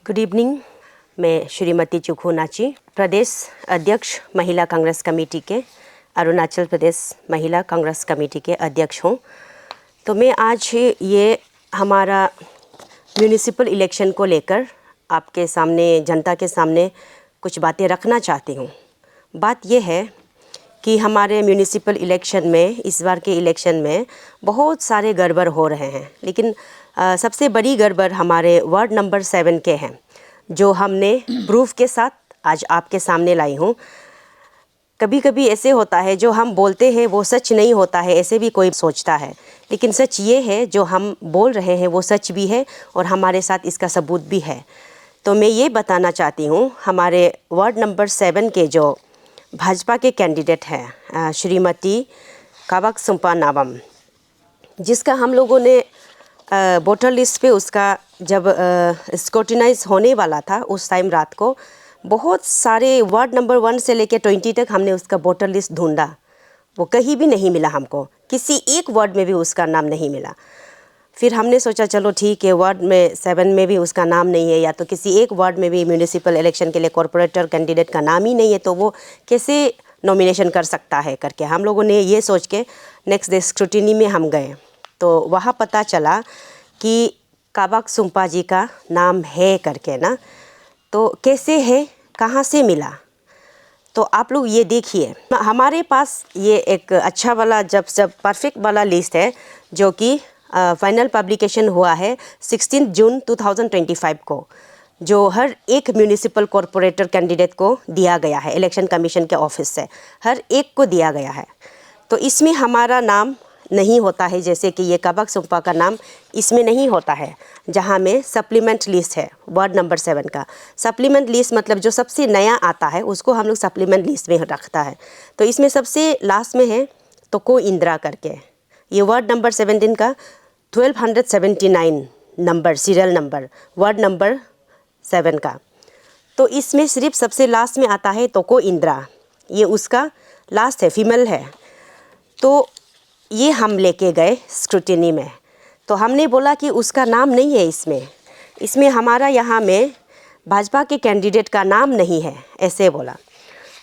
Good evening. मैं श्रीमती चुखू नाची, प्रदेश अध्यक्ष महिला कांग्रेस कमेटी के अरुणाचल प्रदेश महिला कांग्रेस कमेटी के अध्यक्ष हूँ। तो मैं आज ये हमारा म्यूनिसिपल इलेक्शन को लेकर आपके सामने, जनता के सामने कुछ बातें रखना चाहती हूँ। बात ये है कि हमारे म्यूनिसिपल इलेक्शन में, इस बार के इलेक्शन में बहुत सारे गड़बड़ हो रहे हैं, लेकिन सबसे बड़ी गड़बड़ हमारे वार्ड नंबर 7 के हैं, जो हमने प्रूफ के साथ आज आपके सामने लाई हूँ। कभी कभी ऐसे होता है, जो हम बोलते हैं वो सच नहीं होता है, ऐसे भी कोई सोचता है, लेकिन सच ये है जो हम बोल रहे हैं वो सच भी है और हमारे साथ इसका सबूत भी है। तो मैं ये बताना चाहती हूँ, हमारे वार्ड नंबर 7 के जो भाजपा के कैंडिडेट हैं श्रीमती काबाक सुम्पा नाबम, जिसका हम लोगों ने वोटर लिस्ट पे उसका जब स्क्रूटिनाइज होने वाला था, उस टाइम रात को बहुत सारे वार्ड नंबर 1 से लेकर 20 तक हमने उसका वोटर लिस्ट ढूंढा। वो कहीं भी नहीं मिला हमको, किसी एक वार्ड में भी उसका नाम नहीं मिला। फिर हमने सोचा चलो ठीक है, वार्ड में 7 में भी उसका नाम नहीं है, या तो किसी एक वार्ड में भी म्यूनिसिपल इलेक्शन के लिए कॉरपोरेटर कैंडिडेट का नाम ही नहीं है, तो वो कैसे नॉमिनेशन कर सकता है करके हम लोगों ने ये सोच के नेक्स्ट डे स्क्रूटिनी में हम गए। तो वहाँ पता चला कि काबाक सुम्पा जी का नाम है करके ना। तो कैसे है, कहाँ से मिला, तो आप लोग ये देखिए। हमारे पास ये एक अच्छा वाला जब परफेक्ट वाला लिस्ट है, जो कि फाइनल पब्लिकेशन हुआ है 16 जून 2025 को, जो हर एक म्यूनिसिपल कॉरपोरेटर कैंडिडेट को दिया गया है इलेक्शन कमीशन के ऑफिस से, हर एक को दिया गया है। तो इसमें हमारा नाम नहीं होता है, जैसे कि ये काबाक सुम्पा का नाम इसमें नहीं होता है। जहाँ में सप्लीमेंट लिस्ट है वार्ड नंबर 7 का, सप्लीमेंट लिस्ट मतलब जो सबसे नया आता है उसको हम लोग सप्लीमेंट लिस्ट में रखता है। तो इसमें सबसे लास्ट में है तोको इंदिरा करके, ये वार्ड नंबर 17 का 1279 number, serial number ward number 7 का। तो इसमें सिर्फ सबसे लास्ट में आता है तोको इंदिरा, ये उसका लास्ट है, फीमेल है। तो ये हम लेके गए स्क्रूटिनी में, तो हमने बोला कि उसका नाम नहीं है इसमें हमारा यहाँ में भाजपा के कैंडिडेट का नाम नहीं है, ऐसे बोला।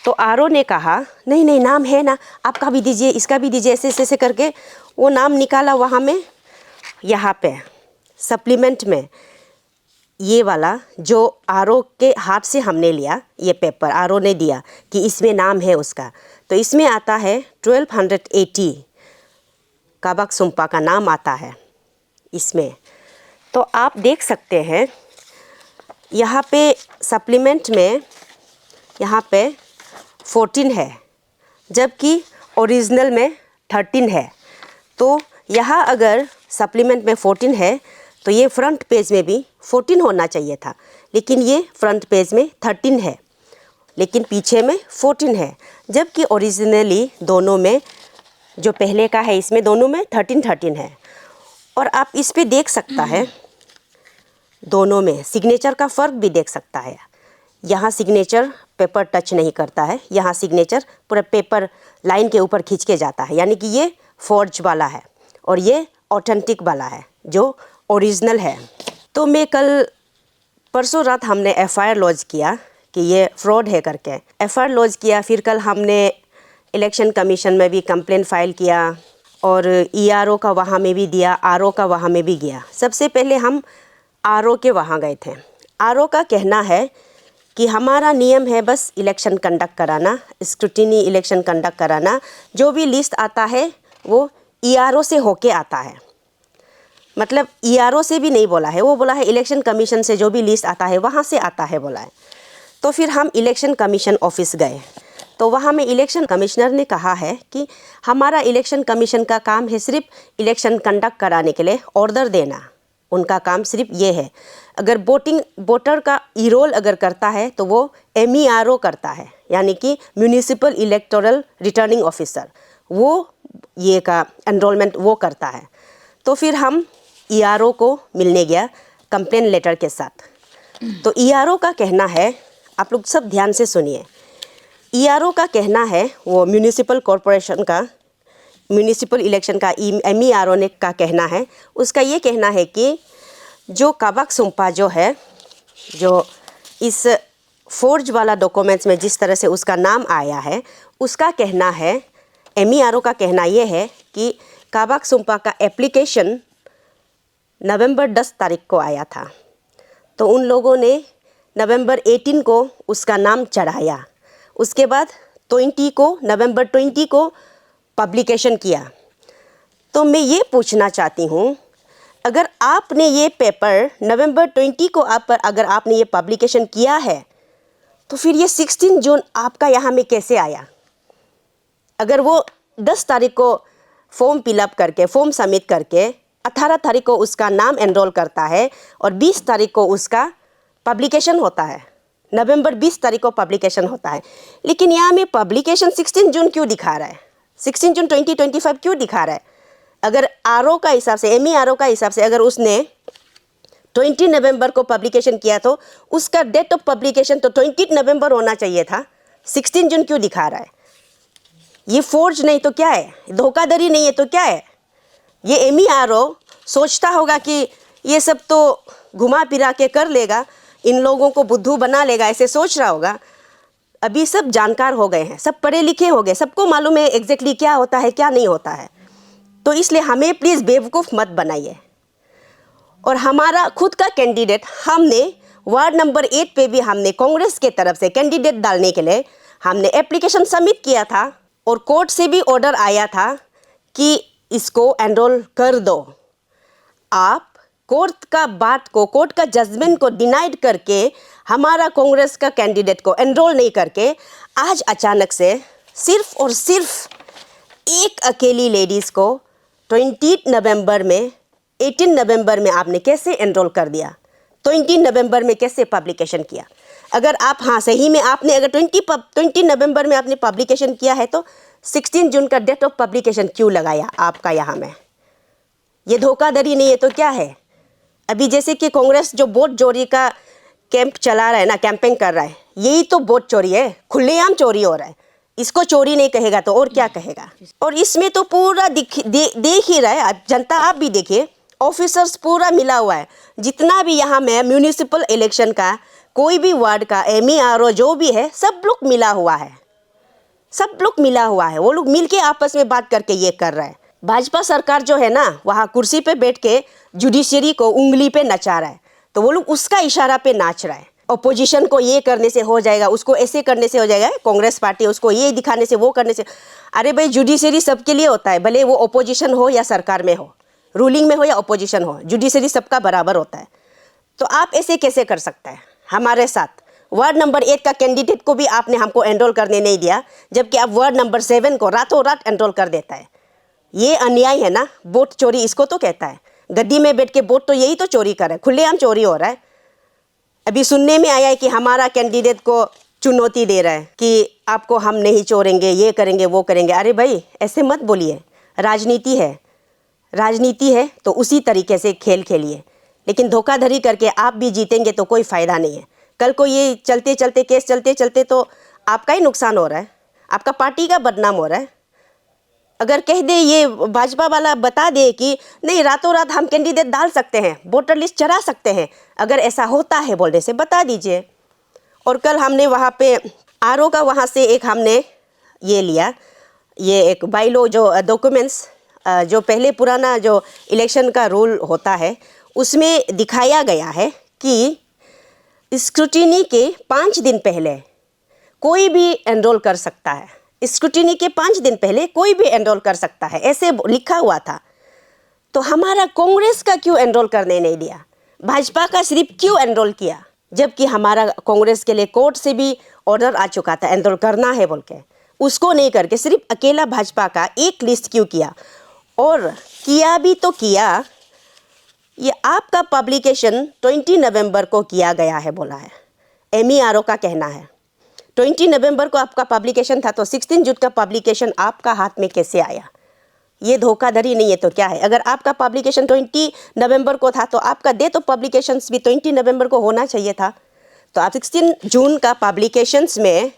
तो आरओ ने कहा नहीं नहीं, नाम है ना, आपका भी दीजिए, इसका भी दीजिए, ऐसे ऐसे करके वो नाम निकाला वहाँ में। यहाँ पे सप्लीमेंट में ये वाला जो आरओ के हाथ से हमने लिया, ये पेपर आरओ ने दिया कि इसमें नाम है उसका, तो इसमें आता है 1280 काबाक सुम्पा का नाम आता है इसमें। तो आप देख सकते हैं यहाँ पे सप्लीमेंट में यहाँ पे 14 है, जबकि ओरिजिनल में 13 है। तो यहाँ अगर सप्लीमेंट में 14 है तो ये फ्रंट पेज में भी 14 होना चाहिए था, लेकिन ये फ्रंट पेज में 13 है, लेकिन पीछे में 14 है, जबकि ओरिजिनली दोनों में जो पहले का है इसमें दोनों में 13 है। और आप इस पे देख सकता है, दोनों में सिग्नेचर का फ़र्क भी देख सकता है। यहाँ सिग्नेचर पेपर टच नहीं करता है, यहाँ सिग्नेचर पूरा पेपर लाइन के ऊपर खींच के जाता है, यानी कि ये फॉर्ज वाला है और ये ऑथेंटिक वाला है जो ओरिजिनल है। तो मैं परसों रात हमने एफआईआर लॉन्च किया कि ये फ्रॉड है करके, एफआईआर लॉन्च किया। फिर कल हमने इलेक्शन कमीशन में भी कंप्लेंट फाइल किया और ईआरओ का वहाँ में भी दिया, आरओ का वहाँ में भी गया। सबसे पहले हम आरओ के वहाँ गए थे। आरओ का कहना है कि हमारा नियम है बस इलेक्शन कंडक्ट कराना, स्क्रूटिनी इलेक्शन कंडक्ट कराना, जो भी लिस्ट आता है वो ईआरओ से होके आता है। मतलब ईआरओ से भी नहीं बोला है, वो बोला है इलेक्शन कमीशन से जो भी लिस्ट आता है वहाँ से आता है बोला है। तो फिर हम इलेक्शन कमीशन ऑफिस गए, तो वहाँ में इलेक्शन कमिश्नर ने कहा है कि हमारा इलेक्शन कमीशन का काम है सिर्फ इलेक्शन कंडक्ट कराने के लिए ऑर्डर देना, उनका काम सिर्फ ये है। अगर वोटर का ई रोल अगर करता है तो वो MERO करता है, यानी कि म्यूनिसिपल इलेक्टोरल रिटर्निंग ऑफिसर, वो ये का एनरोलमेंट वो करता है। तो फिर हम ERO को मिलने गया कंप्लेन लेटर के साथ। तो ERO का कहना है, आप लोग सब ध्यान से सुनिए, ERO का कहना है, वो म्यूनिसिपल कॉरपोरेशन का म्यूनिसिपल इलेक्शन का MERO ने का कहना है, उसका ये कहना है कि जो काबाक सुम्पा जो है जो इस फोर्ज वाला डॉक्यूमेंट्स में जिस तरह से उसका नाम आया है, उसका कहना है, MERO का कहना ये है कि काबाक सुम्पा का एप्लीकेशन नवंबर 10 तारीख को आया था। तो उन लोगों ने नवंबर 18 को उसका नाम चढ़ाया। उसके बाद नवंबर 20 को पब्लिकेशन किया। तो मैं ये पूछना चाहती हूँ, अगर आपने ये पेपर नवंबर 20 को अगर आपने ये पब्लिकेशन किया है, तो फिर ये 16 जून आपका यहाँ में कैसे आया? अगर वो 10 तारीख को फॉर्म फिलअप करके, फॉर्म सबमिट करके 18 तारीख को उसका नाम एनरोल करता है और 20 तारीख को उसका पब्लिकेशन होता है, नवंबर 20 तारीख को पब्लिकेशन होता है, लेकिन यहाँ में पब्लिकेशन 16 जून क्यों दिखा रहा है? 16 जून 2025 क्यों दिखा रहा है? अगर RO का हिसाब से, MERO का हिसाब से, अगर उसने 20 नवंबर को पब्लिकेशन किया तो उसका डेट ऑफ पब्लिकेशन तो 20 नवंबर होना चाहिए था। 16 जून क्यों दिखा रहा है? ये फोर्ज नहीं तो क्या है? धोखाधड़ी नहीं है तो क्या है? ये MERO सोचता होगा कि ये सब तो घुमा फिरा के कर लेगा, इन लोगों को बुद्धू बना लेगा, ऐसे सोच रहा होगा। अभी सब जानकार हो गए हैं, सब पढ़े लिखे हो गए, सबको मालूम है एग्जैक्टली क्या होता है क्या नहीं होता है। तो इसलिए हमें प्लीज़ बेवकूफ़ मत बनाइए। और हमारा खुद का कैंडिडेट, हमने वार्ड नंबर 8 पे भी हमने कांग्रेस के तरफ से कैंडिडेट डालने के लिए हमने एप्लीकेशन सबमिट किया था और कोर्ट से भी ऑर्डर आया था कि इसको एनरोल कर दो। आप कोर्ट का बात को, कोर्ट का जजमेंट को डिनाइड करके हमारा कांग्रेस का कैंडिडेट को एनरोल नहीं करके आज अचानक से सिर्फ और सिर्फ एक अकेली लेडीज़ को 20 नवंबर में, 18 नवंबर में आपने कैसे एनरोल कर दिया? 20 नवंबर में कैसे पब्लिकेशन किया? अगर आप सही में आपने अगर 20 नवंबर में आपने पब्लिकेशन किया है तो 16 जून का डेट ऑफ पब्लिकेशन क्यों लगाया आपका यहाँ में? ये धोखाधड़ी नहीं है तो क्या है? अभी जैसे कि कांग्रेस जो वोट चोरी का कैंप चला रहा है ना, कैंपेन कर रहा है, यही तो वोट चोरी है, खुलेआम चोरी हो रहा है। इसको चोरी नहीं कहेगा तो और क्या कहेगा? और इसमें तो पूरा देख ही रहा है जनता, आप भी देखिए, ऑफिसर्स पूरा मिला हुआ है। जितना भी यहाँ में म्यूनिसिपल इलेक्शन का कोई भी वार्ड का MERO जो भी है, सब लोग मिला हुआ है, सब लोग मिला हुआ है। वो लोग मिलके आपस में बात करके ये कर रहा है। भाजपा सरकार जो है ना, वहाँ कुर्सी पे बैठ के जुडिशरी को उंगली पे नचा रहा है, तो वो लोग उसका इशारा पे नाच रहा है। अपोजिशन को ये करने से हो जाएगा, उसको ऐसे करने से हो जाएगा, कांग्रेस पार्टी उसको ये दिखाने से, वो करने से। अरे भाई, जुडिशरी सबके लिए होता है, भले वो अपोजिशन हो या सरकार में हो, रूलिंग में हो या अपोजिशन हो, जुडिशरी सबका बराबर होता है। तो आप ऐसे कैसे कर सकते हैं हमारे साथ? वार्ड नंबर 8 का कैंडिडेट को भी आपने हमको एनरोल करने नहीं दिया, जबकि आप वार्ड नंबर 7 को रातों रात एनरोल कर देता है। ये अन्याय है ना, वोट चोरी इसको तो कहता है। गद्दी में बैठ के वोट तो यही तो चोरी कर रहा है, खुलेआम चोरी हो रहा है। अभी सुनने में आया है कि हमारा कैंडिडेट को चुनौती दे रहा है कि आपको हम नहीं छोड़ेंगे, ये करेंगे वो करेंगे। अरे भाई, ऐसे मत बोलिए, राजनीति है, राजनीति है तो उसी तरीके से खेल खेलिए, लेकिन धोखाधड़ी करके आप भी जीतेंगे तो कोई फ़ायदा नहीं है। कल को ये चलते चलते केस चलते चलते तो आपका ही नुकसान हो रहा है, आपका पार्टी का बदनाम हो रहा है। अगर कह दे, ये भाजपा वाला बता दे कि नहीं, रातों रात हम कैंडिडेट डाल सकते हैं, वोटर लिस्ट चढ़ा सकते हैं, अगर ऐसा होता है बोलने से बता दीजिए। और कल हमने वहाँ पे RO का वहाँ से एक हमने ये लिया, ये एक बाइलो जो डॉक्यूमेंट्स जो पहले पुराना जो इलेक्शन का रूल होता है, उसमें दिखाया गया है कि स्क्रूटिनी के 5 दिन पहले कोई भी एनरोल कर सकता है। स्क्रूटिनी के 5 दिन पहले कोई भी एनरोल कर सकता है, ऐसे लिखा हुआ था। तो हमारा कांग्रेस का क्यों एनरोल करने नहीं दिया? भाजपा का सिर्फ क्यों एनरोल किया? जबकि हमारा कांग्रेस के लिए कोर्ट से भी ऑर्डर आ चुका था एनरोल करना है बोल के, उसको नहीं करके सिर्फ अकेला भाजपा का एक लिस्ट क्यों किया? और किया भी तो किया, ये आपका पब्लिकेशन 20 नवंबर को किया गया है बोला है, MERO का कहना है। 20 नवंबर को आपका पब्लिकेशन था, तो 16 जून का पब्लिकेशन आपका हाथ में कैसे आया? ये धोखाधड़ी नहीं है तो क्या है? अगर आपका पब्लिकेशन 20 नवंबर को था तो आपका डेट ऑफ पब्लिकेशंस भी 20 नवंबर को होना चाहिए था। तो आप 16 जून का पब्लिकेशंस में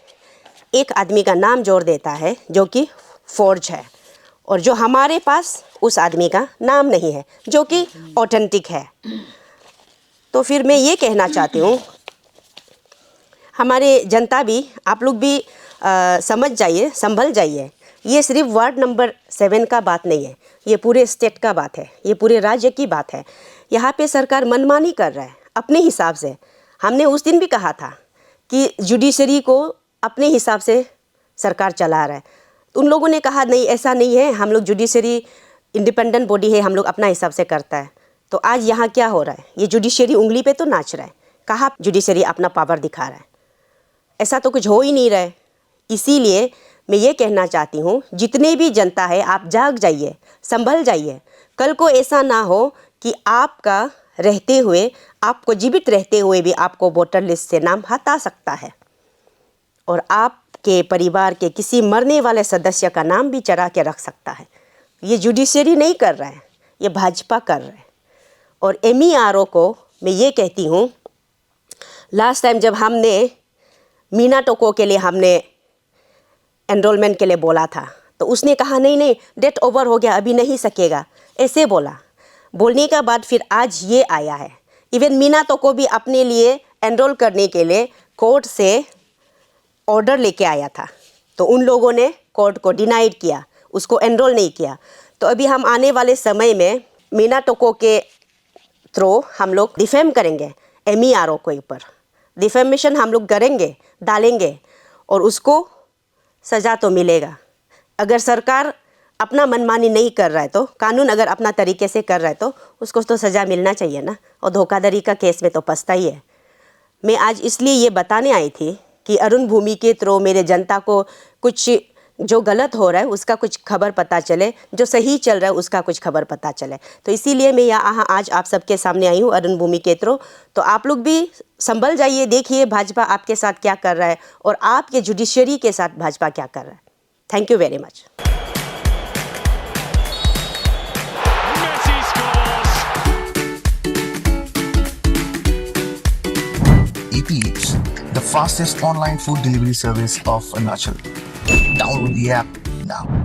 एक आदमी का नाम जोड़ देता है जो कि फोर्ज है, और जो हमारे पास उस आदमी का नाम नहीं है जो कि ऑथेंटिक है। तो फिर मैं ये कहना चाहती हूँ हमारे जनता भी, आप लोग भी समझ जाइए, संभल जाइए। ये सिर्फ वार्ड नंबर 7 का बात नहीं है, ये पूरे स्टेट का बात है, ये पूरे राज्य की बात है। यहाँ पे सरकार मनमानी कर रहा है अपने हिसाब से। हमने उस दिन भी कहा था कि जुडिशरी को अपने हिसाब से सरकार चला रहा है। उन लोगों ने कहा नहीं, ऐसा नहीं है, हम लोग जुडिशरी इंडिपेंडेंट बॉडी है, हम लोग अपना हिसाब से करता है। तो आज यहाँ क्या हो रहा है, ये जुडिशरी उंगली पे तो नाच रहा है। कहाँ जुडिशरी अपना पावर दिखा रहा है? ऐसा तो कुछ हो ही नहीं रहा है। इसीलिए मैं ये कहना चाहती हूँ, जितने भी जनता है आप जाग जाइए, संभल जाइए। कल को ऐसा ना हो कि आपका रहते हुए, आपको जीवित रहते हुए भी आपको वोटर लिस्ट से नाम हटा सकता है और आपके परिवार के किसी मरने वाले सदस्य का नाम भी चरा के रख सकता है। ये जुडिशरी नहीं कर रहा है, ये भाजपा कर रहा है। और MERO को मैं ये कहती हूँ, लास्ट टाइम जब हमने मीना टोको के लिए हमने एनरोलमेंट के लिए बोला था तो उसने कहा नहीं नहीं, डेट ओवर हो गया, अभी नहीं सकेगा, ऐसे बोला। बोलने के बाद फिर आज ये आया है। इवन मीना टोको भी अपने लिए एनरोल करने के लिए कोर्ट से ऑर्डर लेके आया था, तो उन लोगों ने कोर्ट को डिनाइड किया, उसको एनरोल नहीं किया। तो अभी हम आने वाले समय में मीना टोको के थ्रू हम लोग डिफेम करेंगे MERO के ऊपर, डिफेमेशन हम लोग करेंगे, डालेंगे और उसको सज़ा तो मिलेगा। अगर सरकार अपना मनमानी नहीं कर रहा है तो, कानून अगर अपना तरीके से कर रहा है तो उसको तो सज़ा मिलना चाहिए ना। और धोखाधड़ी का केस में तो फंसता ही है। मैं आज इसलिए ये बताने आई थी कि अरुण भूमि के थ्रू मेरे जनता को कुछ जो गलत हो रहा है उसका कुछ खबर पता चले, जो सही चल रहा है उसका कुछ खबर पता चले। तो इसीलिए मैं यहाँ आज आप सबके सामने आई हूँ अरुण भूमि के थ्रू। तो आप लोग भी संभल जाइए, देखिए भाजपा आपके साथ क्या कर रहा है और आपके जुडिशरी के साथ भाजपा क्या कर रहा है। Thank you very much. Eats, the fastest online food delivery service of Arunachal. Download the app now.